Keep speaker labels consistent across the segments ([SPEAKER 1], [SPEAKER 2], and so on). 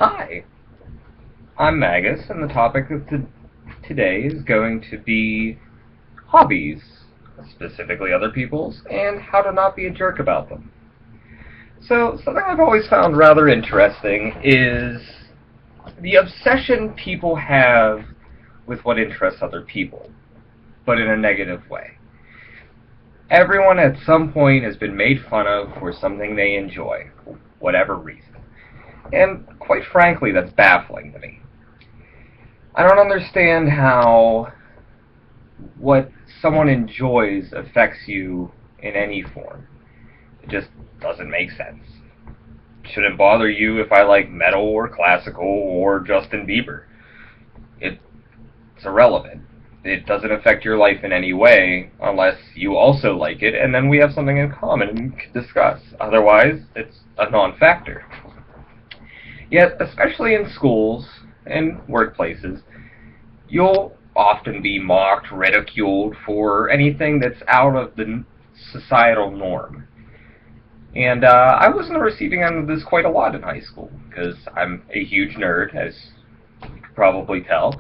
[SPEAKER 1] Hi, I'm Magus, and the topic of today is going to be hobbies, specifically other people's, and how to not be a jerk about them. So, something I've always found rather interesting is the obsession people have with what interests other people, but in a negative way. Everyone at some point has been made fun of for something they enjoy, for whatever reason. And quite frankly, that's baffling to me. I don't understand how what someone enjoys affects you in any form. It just doesn't make sense. It shouldn't bother you if I like metal or classical or Justin Bieber. It's irrelevant. It doesn't affect your life in any way unless you also like it, and then we have something in common and can discuss. Otherwise, it's a non-factor. Yet, especially in schools and workplaces, you'll often be mocked, ridiculed for anything that's out of the societal norm. And I was on the receiving end of this quite a lot in high school, because I'm a huge nerd, as you could probably tell.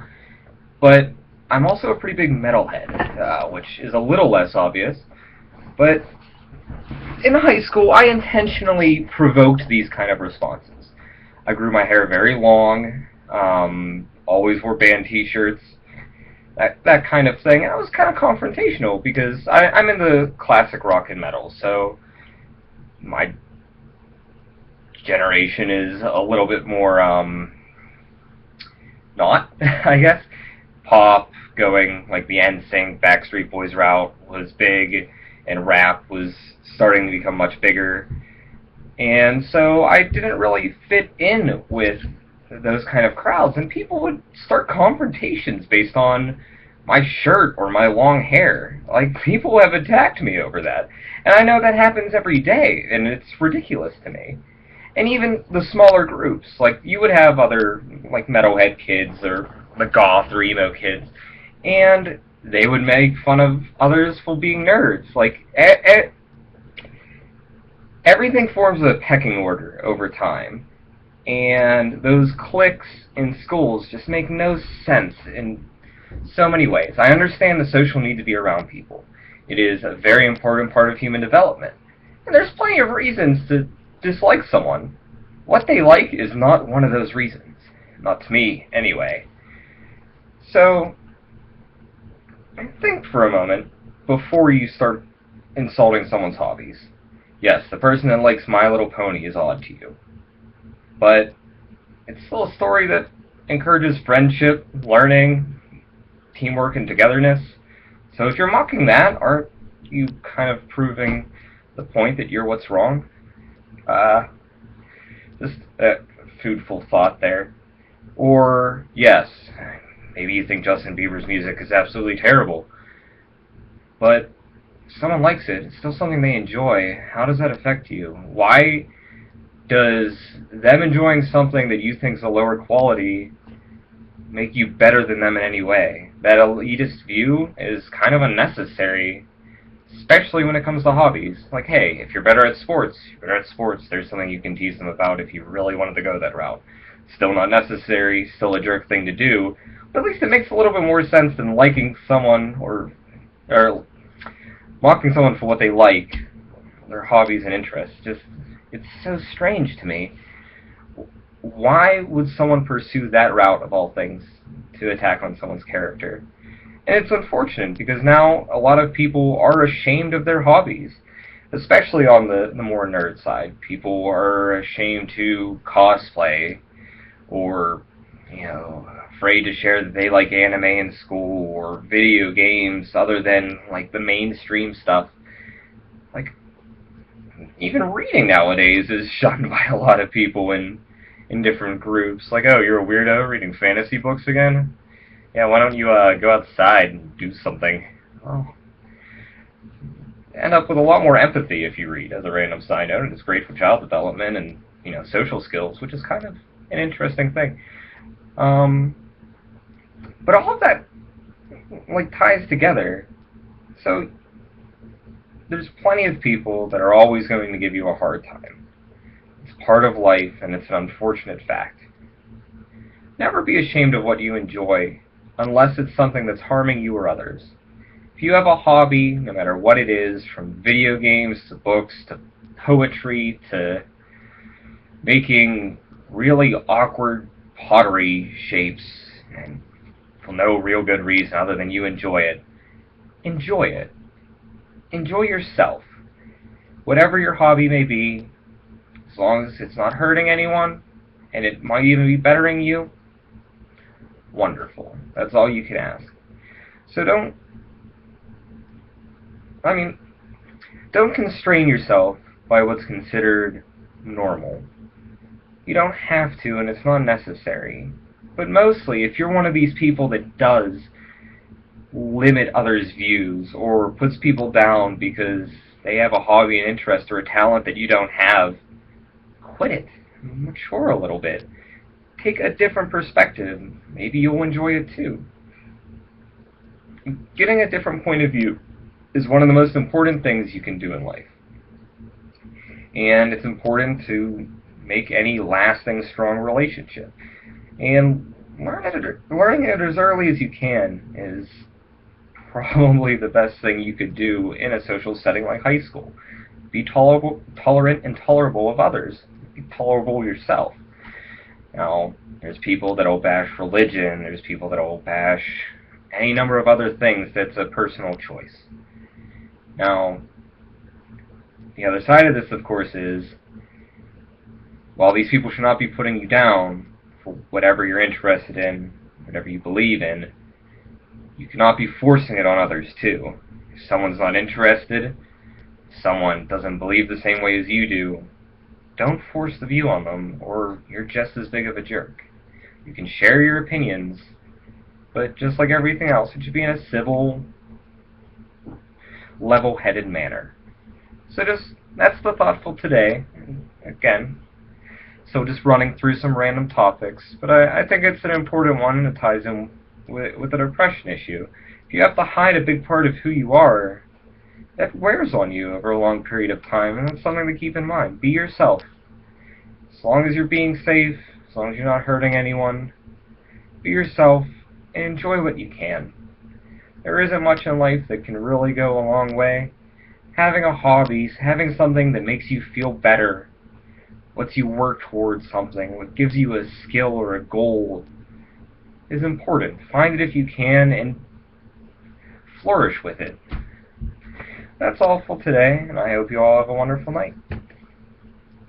[SPEAKER 1] But I'm also a pretty big metalhead, which is a little less obvious. But in high school, I intentionally provoked these kind of responses. I grew my hair very long, always wore band t-shirts, that kind of thing. And I was kind of confrontational because I'm into classic rock and metal, so my generation is a little bit more, not, I guess. Pop, going like the NSYNC, Backstreet Boys route was big, and rap was starting to become much bigger. And so I didn't really fit in with those kind of crowds, and people would start confrontations based on my shirt or my long hair. Like, people have attacked me over that. And I know that happens every day, and it's ridiculous to me. And even the smaller groups, like, you would have other, like, metalhead kids or the goth or emo kids, and they would make fun of others for being nerds. Like, everything forms a pecking order over time, and those cliques in schools just make no sense in so many ways. I understand the social need to be around people. It is a very important part of human development, and there's plenty of reasons to dislike someone. What they like is not one of those reasons. Not to me, anyway. So, think for a moment before you start insulting someone's hobbies. Yes, the person that likes My Little Pony is odd to you. But it's still a story that encourages friendship, learning, teamwork, and togetherness. So if you're mocking that, aren't you kind of proving the point that you're what's wrong? Just a foodful thought there. Or, yes, maybe you think Justin Bieber's music is absolutely terrible. But if someone likes it, it's still something they enjoy. How does that affect you? Why does them enjoying something that you think is a lower quality make you better than them in any way? That elitist view is kind of unnecessary, especially when it comes to hobbies. Like, hey, if you're better at sports, there's something you can tease them about if you really wanted to go that route. Still not necessary, still a jerk thing to do, but at least it makes a little bit more sense than liking someone or mocking someone for what they like, their hobbies and interests. Just, it's so strange to me. Why would someone pursue that route, of all things, to attack on someone's character? And it's unfortunate, because now a lot of people are ashamed of their hobbies, especially on the more nerd side. People are ashamed to cosplay, or, afraid to share that they like anime in school, or video games other than, like, the mainstream stuff. Like, even reading nowadays is shunned by a lot of people in different groups. Like, oh, you're a weirdo reading fantasy books again? Yeah, why don't you go outside and do something? Well, end up with a lot more empathy if you read, as a random side note, and it's great for child development and, social skills, which is kind of an interesting thing. But all of that, like, ties together. So, there's plenty of people that are always going to give you a hard time. It's part of life, and it's an unfortunate fact. Never be ashamed of what you enjoy, unless it's something that's harming you or others. If you have a hobby, no matter what it is, from video games to books to poetry to making really awkward pottery shapes, and for no real good reason other than you enjoy it, enjoy it. Enjoy yourself. Whatever your hobby may be, as long as it's not hurting anyone, and it might even be bettering you, wonderful. That's all you can ask. So don't constrain yourself by what's considered normal. You don't have to, and it's not necessary. But mostly, if you're one of these people that does limit others' views or puts people down because they have a hobby, an interest, or a talent that you don't have, quit it. Mature a little bit. Take a different perspective. Maybe you'll enjoy it too. Getting a different point of view is one of the most important things you can do in life. And it's important to make any lasting, strong relationship. And learning it as early as you can is probably the best thing you could do in a social setting like high school. Be tolerant and tolerable of others. Be tolerable yourself. Now, there's people that will bash religion, there's people that will bash any number of other things that's a personal choice. Now, the other side of this, of course, is while these people should not be putting you down for whatever you're interested in, whatever you believe in, you cannot be forcing it on others too. If someone's not interested, someone doesn't believe the same way as you do, don't force the view on them, or you're just as big of a jerk. You can share your opinions, but just like everything else, it should be in a civil, level-headed manner. So that's the thoughtful today. Again, so just running through some random topics, but I think it's an important one, and it ties in with the depression issue. If you have to hide a big part of who you are, that wears on you over a long period of time, and that's something to keep in mind. Be yourself. As long as you're being safe, as long as you're not hurting anyone, be yourself and enjoy what you can. There isn't much in life that can really go a long way. Having a hobby, having something that makes you feel better, lets you work towards something, what gives you a skill or a goal, is important. Find it if you can and flourish with it. That's all for today, and I hope you all have a wonderful night.